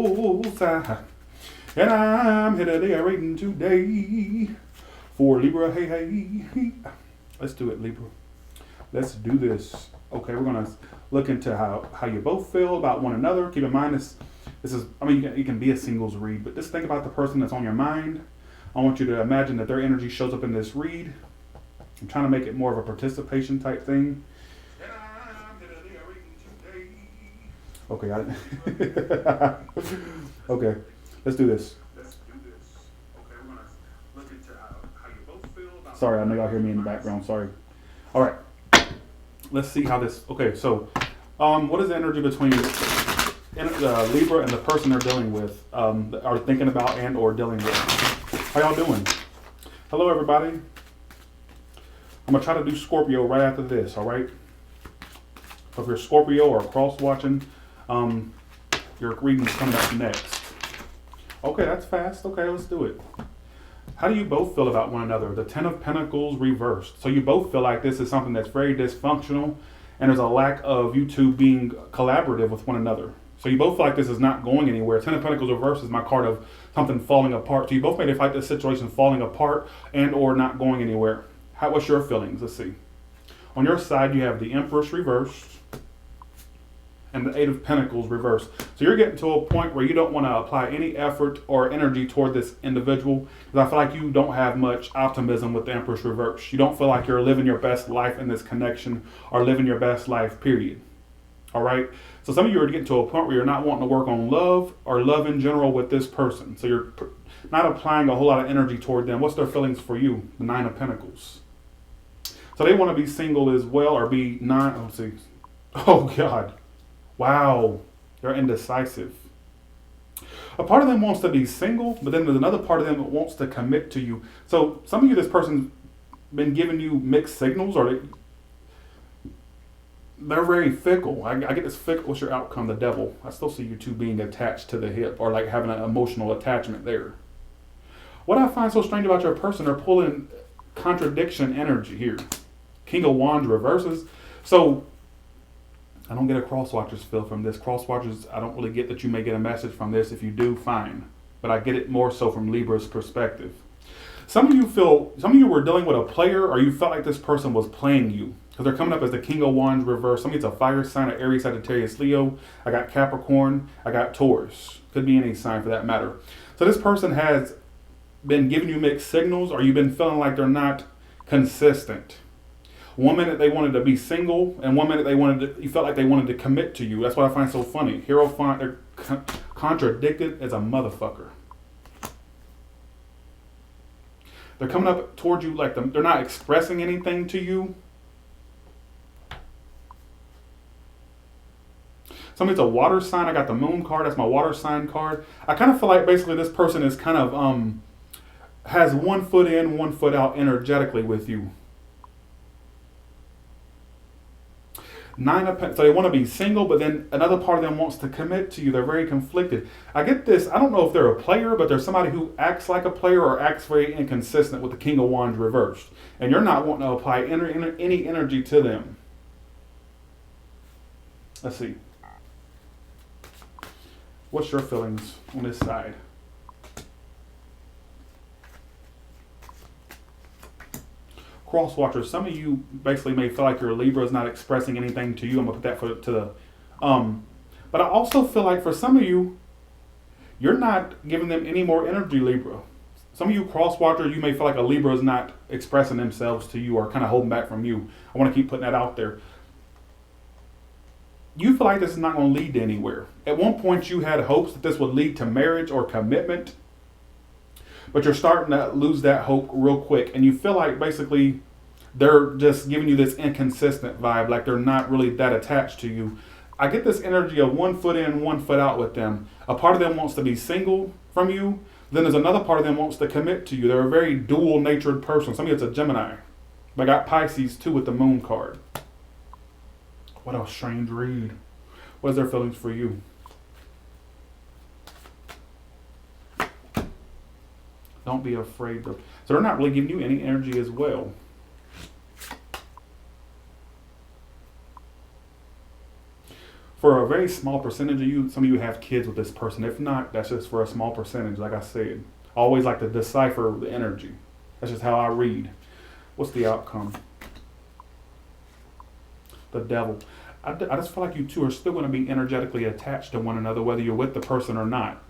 side. And I'm here today, rating today for Libra. Hey, hey. Let's do it, Libra. Let's do this. Okay, we're going to look into how you both feel about one another. Keep in mind, this is, I mean, you can be a singles read, but just think about the person that's on your mind. I want you to imagine that their energy shows up in this read. I'm trying to make it more of a participation type thing. Okay, got it. Okay, let's do this. Okay, we're gonna look into how you both feel about. Sorry, I know y'all hear me in the background. Sorry. All right, let's see how this. Okay, so what is the energy between Libra and the person they're dealing with, are thinking about and or dealing with? How y'all doing? Hello, everybody. I'm gonna try to do Scorpio right after this. All right. So if you're Scorpio or cross watching, your reading's coming up next. Okay, that's fast. Okay, let's do it. How do you both feel about one another? The Ten of Pentacles reversed. So you both feel like this is something that's very dysfunctional and there's a lack of you two being collaborative with one another. So you both feel like this is not going anywhere. Ten of Pentacles reversed is my card of something falling apart. So you both made it like this situation falling apart and or not going anywhere. What's your feelings? Let's see. On your side, you have the Empress reversed and the Eight of Pentacles reversed. So you're getting to a point where you don't want to apply any effort or energy toward this individual, because I feel like you don't have much optimism with the Empress reversed. You don't feel like you're living your best life in this connection or living your best life, period. All right? So some of you are getting to a point where you're not wanting to work on love or love in general with this person. So you're not applying a whole lot of energy toward them. What's their feelings for you? The Nine of Pentacles. So they want to be single as well or be let's see. Oh, God. Wow, they're indecisive. A part of them wants to be single, but then there's another part of them that wants to commit to you. So some of you, this person's been giving you mixed signals, or they're very fickle. I get this fickle. What's your outcome? The Devil. I still see you two being attached to the hip, or like having an emotional attachment there. What I find so strange about your person, they're pulling contradiction energy here. King of Wands reverses. So I don't get a cross-watcher's feel from this. Cross-watchers, I don't really get that you may get a message from this. If you do, fine. But I get it more so from Libra's perspective. Some of you were dealing with a player, or you felt like this person was playing you. Because they're coming up as the King of Wands reverse. Some of it's a fire sign of Aries, Sagittarius, Leo. I got Capricorn. I got Taurus. Could be any sign for that matter. So this person has been giving you mixed signals, or you've been feeling like they're not consistent. One minute they wanted to be single, and one minute you felt like they wanted to commit to you. That's what I find so funny. Hierophant, they're contradicted as a motherfucker. They're coming up towards you like they're not expressing anything to you. Somebody's a water sign. I got the Moon card. That's my water sign card. I kind of feel like basically this person is kind of has 1 foot in, 1 foot out energetically with you. Nine of Pentacles. So they want to be single, but then another part of them wants to commit to you. They're very conflicted. I get this. I don't know if they're a player, but there's somebody who acts like a player or acts very inconsistent with the King of Wands reversed. And you're not wanting to apply any energy to them. Let's see. What's your feelings on this side? Cross watchers, some of you basically may feel like your Libra is not expressing anything to you. I'm gonna put that to the but I also feel like for some of you, you're not giving them any more energy, Libra. Some of you cross watchers, you may feel like a Libra is not expressing themselves to you or kind of holding back from you. I want to keep putting that out there. You feel like this is not going to lead to anywhere. At one point you had hopes that this would lead to marriage or commitment, but you're starting to lose that hope real quick. And you feel like basically they're just giving you this inconsistent vibe, like they're not really that attached to you. I get this energy of 1 foot in, 1 foot out with them. A part of them wants to be single from you. Then there's another part of them wants to commit to you. They're a very dual-natured person. Some of it's a Gemini. But I got Pisces too with the Moon card. What a strange read. What is their feelings for you? Don't be afraid. So they're not really giving you any energy as well. For very small percentage of you. Some of you have kids with this person. If not, that's just for a small percentage. Like I said, I always like to decipher the energy. That's just how I read. What's the outcome? The devil. I just feel like you two are still going to be energetically attached to one another, whether you're with the person or not.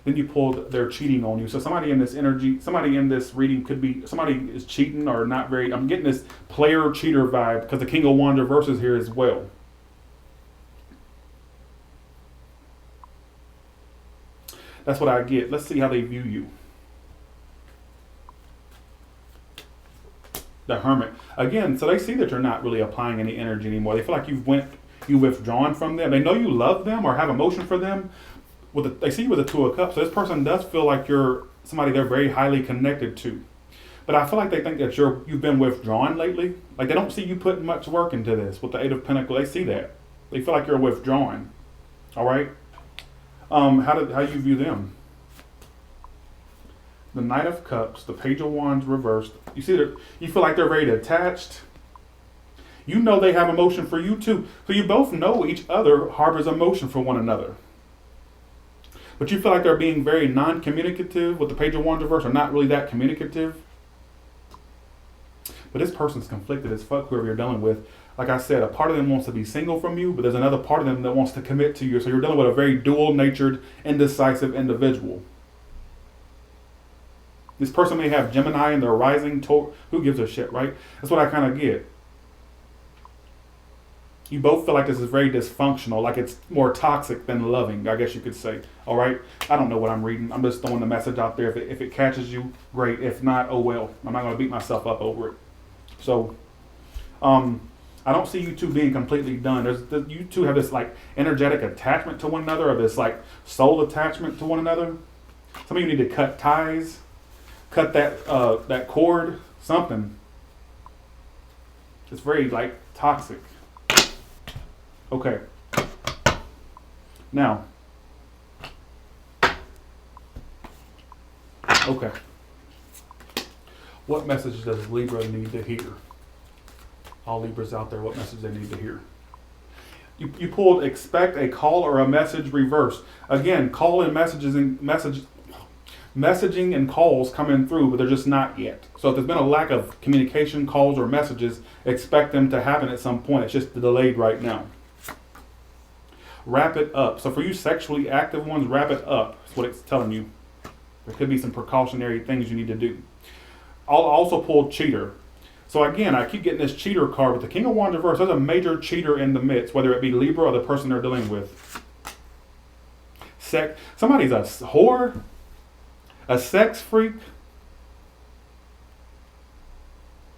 Then you pulled they're cheating on you. So somebody in this energy, somebody in this reading could be, somebody is cheating or not very, I'm getting this player cheater vibe because the King of Wands reverse is here as well. That's what I get. Let's see how they view you. The Hermit. Again, so they see that you're not really applying any energy anymore. They feel like you've withdrawn from them. They know you love them or have emotion for them. They see you with a Two of Cups. So this person does feel like you're somebody they're very highly connected to. But I feel like they think that you've been withdrawn lately. Like they don't see you putting much work into this. With the Eight of Pentacles, they see that. They feel like you're withdrawn. All right? How you view them? The Knight of Cups, the Page of Wands reversed. You see that you feel like they're very attached. You know they have emotion for you too. So you both know each other harbors emotion for one another. But you feel like they're being very non-communicative with the Page of Wands reversed, or not really that communicative. But this person's conflicted as fuck, whoever you're dealing with. Like I said, a part of them wants to be single from you, but there's another part of them that wants to commit to you. So you're dealing with a very dual-natured, indecisive individual. This person may have Gemini in their rising. Who gives a shit, right? That's what I kind of get. You both feel like this is very dysfunctional, like it's more toxic than loving, I guess you could say. All right? I don't know what I'm reading. I'm just throwing the message out there. If it catches you, great. If not, oh well. I'm not going to beat myself up over it. So, I don't see you two being completely done. You two have this like energetic attachment to one another, or this like soul attachment to one another. Some of you need to cut ties, cut that cord, something. It's very like toxic. Okay. Now. Okay. What message does Libra need to hear? All Libras out there, what message they need to hear? You pulled expect a call or a message reverse. Again, call and messaging and calls coming through, but they're just not yet. So if there's been a lack of communication, calls, or messages, expect them to happen at some point. It's just delayed right now. Wrap it up. So for you sexually active ones, wrap it up. That's what it's telling you. There could be some precautionary things you need to do. I'll also pull cheater. So again, I keep getting this cheater card with the King of Wands reverse. There's a major cheater in the midst, whether it be Libra or the person they're dealing with. Somebody's a whore, a sex freak.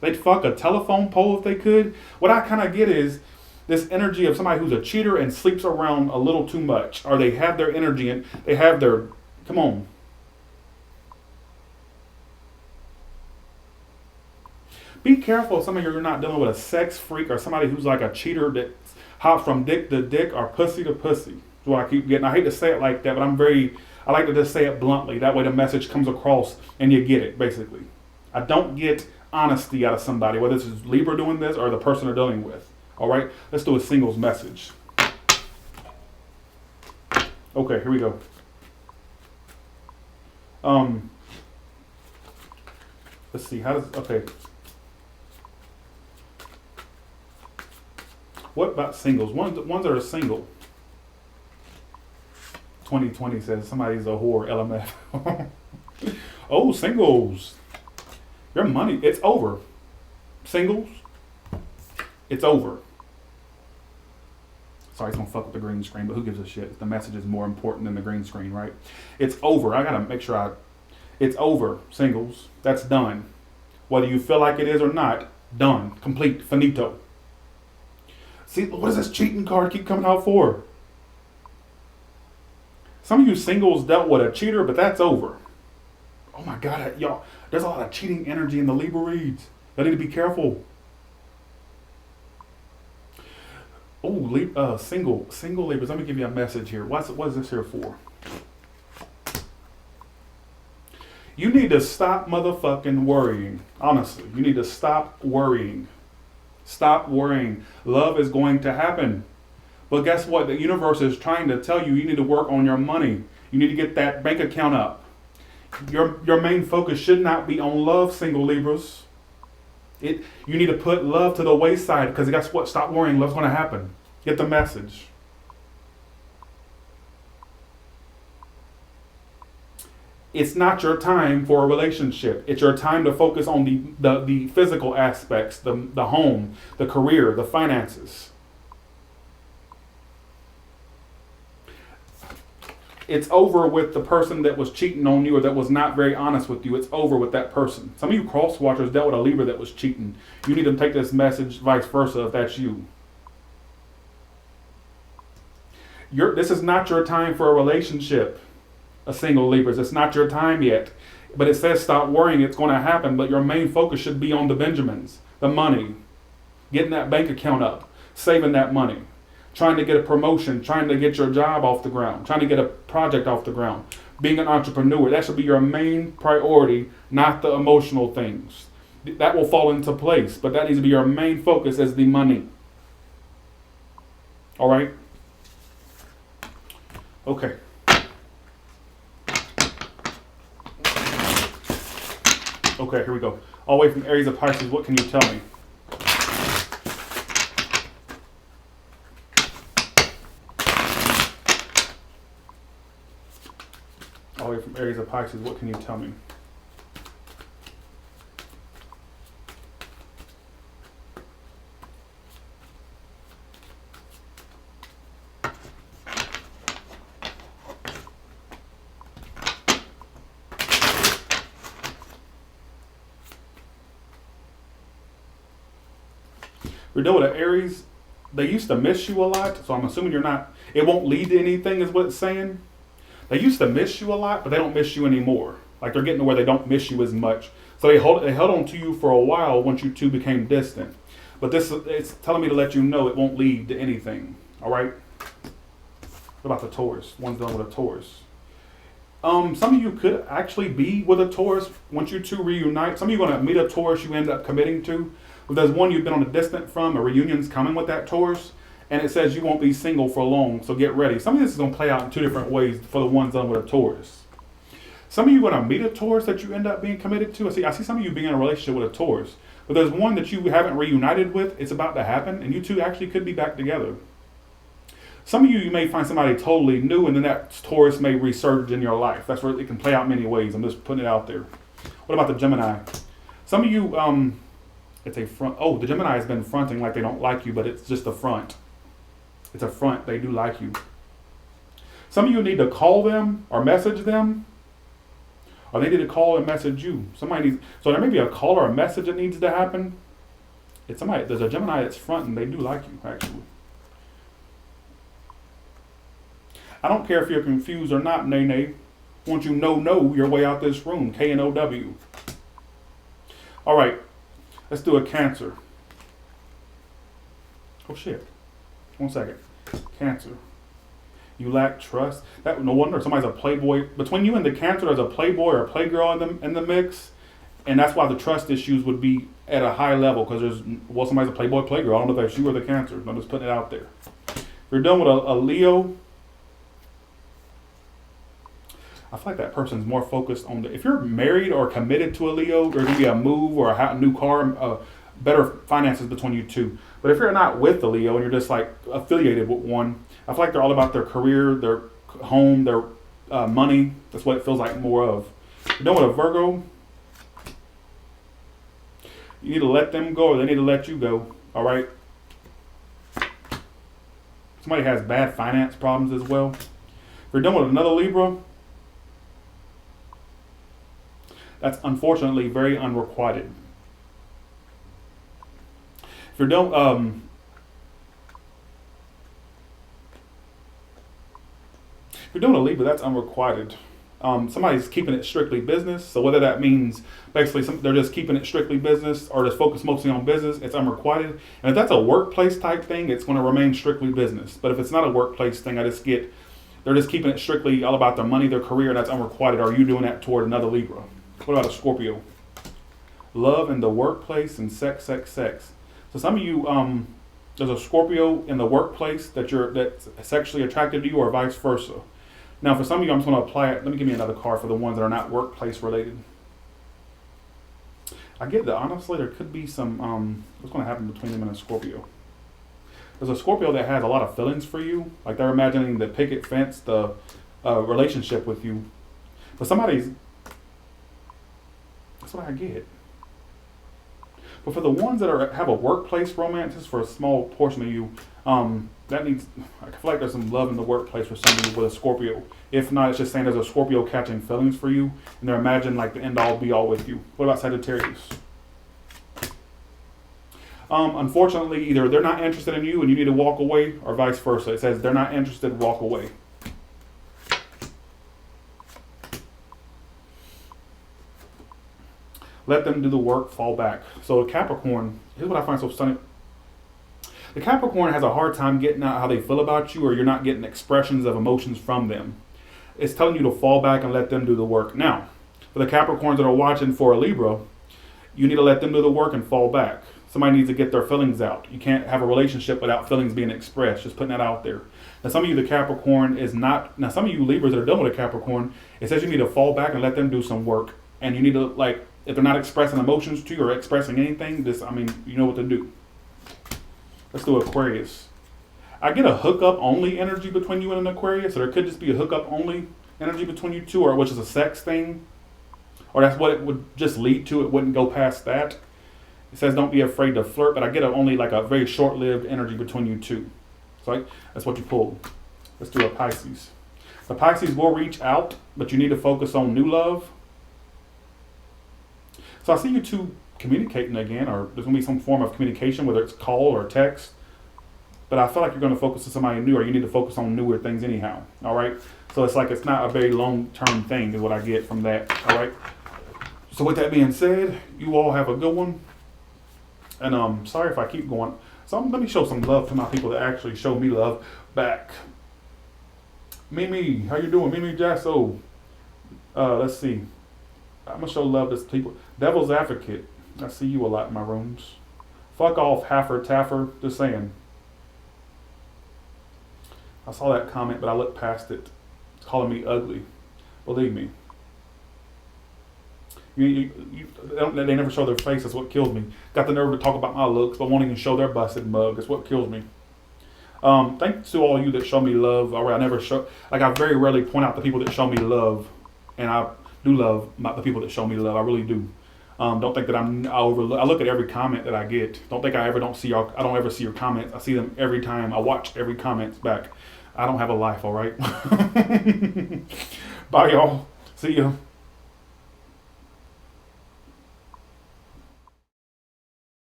They'd fuck a telephone pole if they could. What I kind of get is this energy of somebody who's a cheater and sleeps around a little too much, or they have their energy and they have their, come on. Be careful, some of you are not dealing with a sex freak or somebody who's like a cheater that hops from dick to dick or pussy to pussy. That's what I keep getting. I hate to say it like that, but I like to just say it bluntly. That way the message comes across and you get it, basically. I don't get honesty out of somebody, whether this is Libra doing this or the person they're dealing with. All right, let's do a singles message. Okay, here we go. Let's see, okay. What about singles? Ones that are single. 2020 says somebody's a whore, LMF. Oh, singles. Your money, it's over. Singles, it's over. Sorry, it's gonna fuck with the green screen, but who gives a shit? The message is more important than the green screen, right? It's over. I gotta make sure it's over, singles. That's done. Whether you feel like it is or not, done. Complete, finito. See, what does this cheating card keep coming out for? Some of you singles dealt with a cheater, but that's over. Oh my God, y'all, there's a lot of cheating energy in the Libra reads. I need to be careful. Oh, single Libras. Let me give you a message here. What is this here for? You need to stop motherfucking worrying. Honestly, you need to stop worrying. Stop worrying. Love is going to happen. But guess what? The universe is trying to tell you need to work on your money. You need to get that bank account up. Your main focus should not be on love, single Libras. You need to put love to the wayside, because guess what? Stop worrying. Love's going to happen. Get the message. It's not your time for a relationship. It's your time to focus on the physical aspects, the home, the career, the finances. It's over with the person that was cheating on you or that was not very honest with you. It's over with that person. Some of you cross watchers dealt with a Libra that was cheating. You need to take this message vice versa if that's you. This is not your time for a relationship, a single Libra. It's not your time yet. But it says stop worrying. It's going to happen. But your main focus should be on the Benjamins, the money, getting that bank account up, saving that money. Trying to get a promotion, trying to get your job off the ground, trying to get a project off the ground, being an entrepreneur. That should be your main priority, not the emotional things. That will fall into place, but that needs to be your main focus as the money. All right? Okay. Okay, here we go. All the way from Aries of Pisces, what can you tell me? All the way from Aries of Pisces, what can you tell me? We're dealing with an Aries. They used to miss you a lot, so I'm assuming you're not. It won't lead to anything, is what it's saying. They used to miss you a lot, but they don't miss you anymore. Like they're getting to where they don't miss you as much. So they held on to you for a while once you two became distant. But it's telling me to let you know it won't lead to anything. All right. What about the Taurus? One's done with a Taurus. Some of you could actually be with a Taurus once you two reunite. Some of you are going to meet a Taurus you end up committing to. But there's one you've been on a distant from. A reunion's coming with that Taurus. And it says you won't be single for long, so get ready. Some of this is going to play out in two different ways for the ones done with a Taurus. Some of you are going to meet a Taurus that you end up being committed to. I see some of you being in a relationship with a Taurus. But there's one that you haven't reunited with. It's about to happen, and you two actually could be back together. Some of you may find somebody totally new, and then that Taurus may resurge in your life. That's where it can play out many ways. I'm just putting it out there. What about the Gemini? Some of you, it's a front. Oh, the Gemini has been fronting like they don't like you, but it's just a front. It's a front. They do like you. Some of you need to call them or message them, or they need to call and message you. So there may be a call or a message that needs to happen. There's a Gemini that's fronting. They do like you, actually. I don't care if you're confused or not, Nene. Once you know your way out this room. K-N-O-W. All right. Let's do a Cancer. Oh, shit. 1 second. Cancer. You lack trust. No wonder somebody's a playboy. Between you and the Cancer, there's a playboy or a playgirl in the mix. And that's why the trust issues would be at a high level, because somebody's a playboy, playgirl. I don't know if that's you or the Cancer. I'm just putting it out there. If you're done with a Leo, I feel like that person's more focused on if you're married or committed to a Leo, there's going to be a move or a new car, better finances between you two. But if you're not with the Leo and you're just like affiliated with one, I feel like they're all about their career, their home, their money. That's what it feels like more of. You're done with a Virgo, you need to let them go or they need to let you go. All right? Somebody has bad finance problems as well. If you're done with another Libra, that's unfortunately very unrequited. If you're done, if you're doing a Libra, that's unrequited. Somebody's keeping it strictly business. So whether that means basically they're just keeping it strictly business or just focused mostly on business, it's unrequited. And if that's a workplace type thing, it's going to remain strictly business. But if it's not a workplace thing, they're just keeping it strictly all about their money, their career, and that's unrequited. Are you doing that toward another Libra? What about a Scorpio? Love in the workplace and sex. So some of you, there's a Scorpio in the workplace that's sexually attracted to you, or vice versa. Now, for some of you, I'm just going to apply it. Let me give me another card for the ones that are not workplace related. I get that, honestly, there could be some, what's going to happen between them and a Scorpio. There's a Scorpio that has a lot of feelings for you. Like they're imagining the picket fence, the relationship with you. But somebody's, that's what I get. But for the ones that have a workplace romance, just for a small portion of you, that means, I feel like there's some love in the workplace for somebody with a Scorpio. If not, it's just saying there's a Scorpio catching feelings for you, and they're imagining like the end all be all with you. What about Sagittarius? Unfortunately, either they're not interested in you and you need to walk away, or vice versa. It says they're not interested, walk away. Let them do the work, fall back. So Capricorn, here's what I find so stunning. The Capricorn has a hard time getting out how they feel about you, or you're not getting expressions of emotions from them. It's telling you to fall back and let them do the work. Now, for the Capricorns that are watching for a Libra, you need to let them do the work and fall back. Somebody needs to get their feelings out. You can't have a relationship without feelings being expressed. Just putting that out there. Now, some of you, the Capricorn is not, now some of you Libras that are done with a Capricorn, it says you need to fall back and let them do some work. And you need to, like, if they're not expressing emotions to you or expressing anything, just, I mean, you know what to do. Let's do Aquarius. I get a hookup only energy between you and an Aquarius, so there could just be a hookup only energy between you two, or which is a sex thing, or that's what it would just lead to. It wouldn't go past that. It says don't be afraid to flirt, but I get only like a very short-lived energy between you two. So that's what you pull. Let's do a Pisces. The Pisces will reach out, but you need to focus on new love. So I see you two communicating again, or there's going to be some form of communication, whether it's call or text. But I feel like you're going to focus on somebody new, or you need to focus on newer things anyhow. All right? So it's like it's not a very long-term thing is what I get from that. All right? So with that being said, you all have a good one. And sorry if I keep going. So let me show some love to my people that actually show me love back. Mimi, how you doing? Mimi Jasso. Let's see. I'm going to show love to people. Devil's Advocate. I see you a lot in my rooms. Fuck off, Haffer Taffer. Just saying. I saw that comment, but I looked past it. It's calling me ugly. Believe me. They never show their face. That's what kills me. Got the nerve to talk about my looks, but won't even show their busted mug. That's what kills me. Thanks to all you that show me love. All right, I never show, like I very rarely point out the people that show me love, and I do love the people that show me love. I really do. Don't think that I look at every comment that I get. Don't think I don't ever see your comments. I see them every time. I watch every comment back. I don't have a life, all right? Bye, y'all. See ya.